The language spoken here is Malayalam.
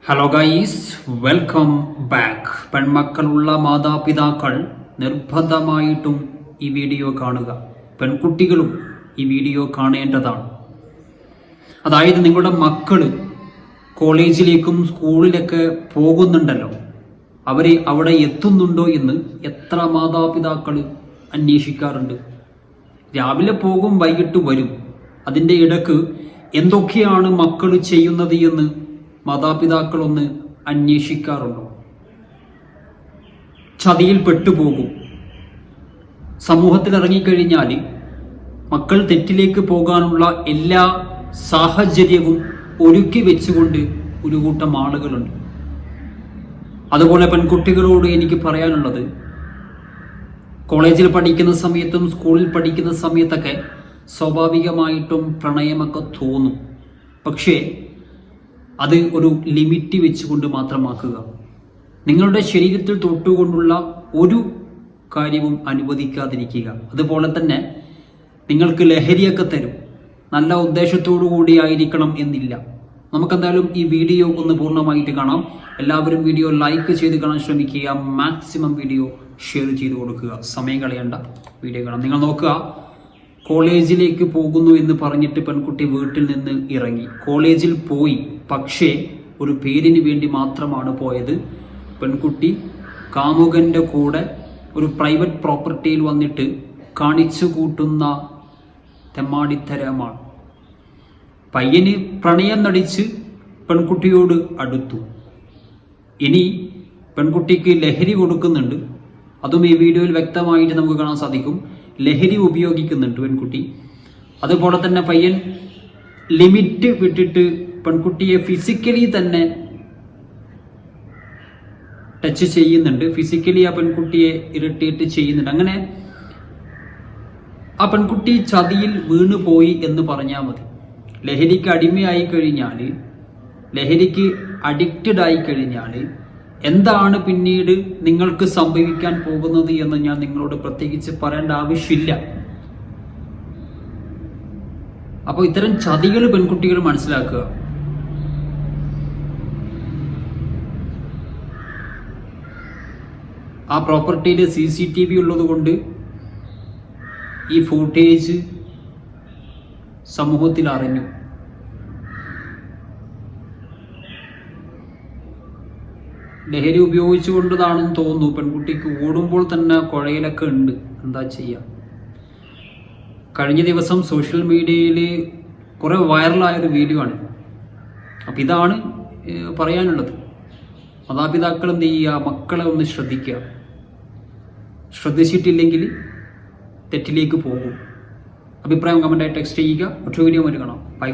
Hello guys, welcome back. പെൺമക്കളുള്ള മാതാപിതാക്കൾ നിർബന്ധമായിട്ടും ഈ വീഡിയോ കാണുക. പെൺകുട്ടികളും ഈ വീഡിയോ കാണേണ്ടതാണ്. അതായത് നിങ്ങളുടെ മക്കള് കോളേജിലേക്കും സ്കൂളിലൊക്കെ പോകുന്നുണ്ടല്ലോ, അവര് അവിടെ എത്തുന്നുണ്ടോ എന്ന് എത്ര മാതാപിതാക്കൾ അന്വേഷിക്കാറുണ്ട്. രാവിലെ പോകും, വൈകിട്ട് വരും. അതിൻ്റെ ഇടക്ക് എന്തൊക്കെയാണ് മക്കൾ ചെയ്യുന്നത് എന്ന് മാതാപിതാക്കളൊന്ന് അന്വേഷിക്കാറുണ്ടോ? ചതിയിൽ പെട്ടുപോകും. സമൂഹത്തിൽ ഇറങ്ങിക്കഴിഞ്ഞാൽ മക്കൾ തെറ്റിലേക്ക് പോകാനുള്ള എല്ലാ സാഹചര്യവും ഒരുക്കി വെച്ചുകൊണ്ട് ഒരു കൂട്ടം ആളുകളുണ്ട്. അതുപോലെ പെൺകുട്ടികളോട് എനിക്ക് പറയാനുള്ളത്, കോളേജിൽ പഠിക്കുന്ന സമയത്തും സ്കൂളിൽ പഠിക്കുന്ന സമയത്തൊക്കെ സ്വാഭാവികമായിട്ടും പ്രണയമൊക്കെ തോന്നും. പക്ഷേ അത് ഒരു ലിമിറ്റ് വെച്ചുകൊണ്ട് മാത്രമാക്കുക. നിങ്ങളുടെ ശരീരത്തിൽ തൊട്ടുകൊണ്ടുള്ള ഒരു കാര്യവും അനുവദിക്കാതിരിക്കുക. അതുപോലെ തന്നെ നിങ്ങൾക്ക് ലഹരിയൊക്കെ തരും. നല്ല ഉദ്ദേശത്തോടു കൂടി ആയിരിക്കണം എന്നില്ല. നമുക്കെന്തായാലും ഈ വീഡിയോ ഒന്ന് പൂർണ്ണമായിട്ട് കാണാം. എല്ലാവരും വീഡിയോ ലൈക്ക് ചെയ്ത് കാണാൻ ശ്രമിക്കുക. മാക്സിമം വീഡിയോ ഷെയർ ചെയ്ത് കൊടുക്കുക. സമയം കളയണ്ട, വീഡിയോ കാണാം. നിങ്ങൾ നോക്കുക, കോളേജിലേക്ക് പോകുന്നു എന്ന് പറഞ്ഞിട്ട് പെൺകുട്ടി വീട്ടിൽ നിന്ന് ഇറങ്ങി, കോളേജിൽ പോയി. പക്ഷേ ഒരു പേരിന് വേണ്ടി മാത്രമാണ് പോയത്. പെൺകുട്ടി കാമുകൻ്റെ കൂടെ ഒരു പ്രൈവറ്റ് പ്രോപ്പർട്ടിയിൽ വന്നിട്ട് കാണിച്ചു കൂട്ടുന്ന തെമ്മാടിത്തരമാണ്. പയ്യന് പ്രണയം നടിച്ച് പെൺകുട്ടിയോട് അടുത്തു. ഇനി പെൺകുട്ടിക്ക് ലഹരി കൊടുക്കുന്നുണ്ട്. അതും ഈ വീഡിയോയിൽ വ്യക്തമായിട്ട് നമുക്ക് കാണാൻ സാധിക്കും. ലഹരി ഉപയോഗിക്കുന്നുണ്ട് പെൺകുട്ടി. അതുപോലെ തന്നെ പയ്യൻ ലിമിറ്റ് വിട്ടിട്ട് പെൺകുട്ടിയെ ഫിസിക്കലി തന്നെ ടച്ച് ചെയ്യുന്നുണ്ട്. ഫിസിക്കലി ആ പെൺകുട്ടിയെ ഇറിറ്റേറ്റ് ചെയ്യുന്നുണ്ട്. അങ്ങനെ ആ പെൺകുട്ടി ചതിയിൽ വീണുപോയി എന്ന് പറഞ്ഞാൽ മതി. ലഹരിക്ക് അടിമയായി കഴിഞ്ഞാൽ, ലഹരിക്ക് അഡിക്റ്റഡ് ആയി കഴിഞ്ഞാൽ എന്താണ് പിന്നീട് നിങ്ങൾക്ക് സംഭവിക്കാൻ പോകുന്നത് എന്ന് ഞാൻ നിങ്ങളോട് പ്രത്യേകിച്ച് പറയേണ്ട ആവശ്യമില്ല. അപ്പോൾ ഇത്തരം ചതികൾ പെൺകുട്ടികൾ മനസ്സിലാക്കുക. ആ പ്രോപ്പർട്ടിയിൽ CCTV ഉള്ളത് കൊണ്ട് ഈ ഫൂട്ടേജ് സമൂഹത്തിൽ അറിഞ്ഞു. ലഹരി ഉപയോഗിച്ചുകൊണ്ടതാണെന്ന് തോന്നുന്നു. പെൺകുട്ടിക്ക് ഓടുമ്പോൾ തന്നെ കുഴയിലൊക്കെ ഉണ്ട്. എന്താ ചെയ്യുക? കഴിഞ്ഞ ദിവസം സോഷ്യൽ മീഡിയയിൽ കുറേ വൈറലായൊരു വീഡിയോ ആണ്. അപ്പം ഇതാണ് പറയാനുള്ളത്. മാതാപിതാക്കൾ എന്ത് ചെയ്യുക? മക്കളെ ഒന്ന് ശ്രദ്ധിക്കുക. ശ്രദ്ധിച്ചിട്ടില്ലെങ്കിൽ തെറ്റിലേക്ക് പോകും. അഭിപ്രായം കമൻറ്റായി ടെക്സ്റ്റ് ചെയ്യുക. മറ്റൊരു വീഡിയോ കാണാം. ബൈ.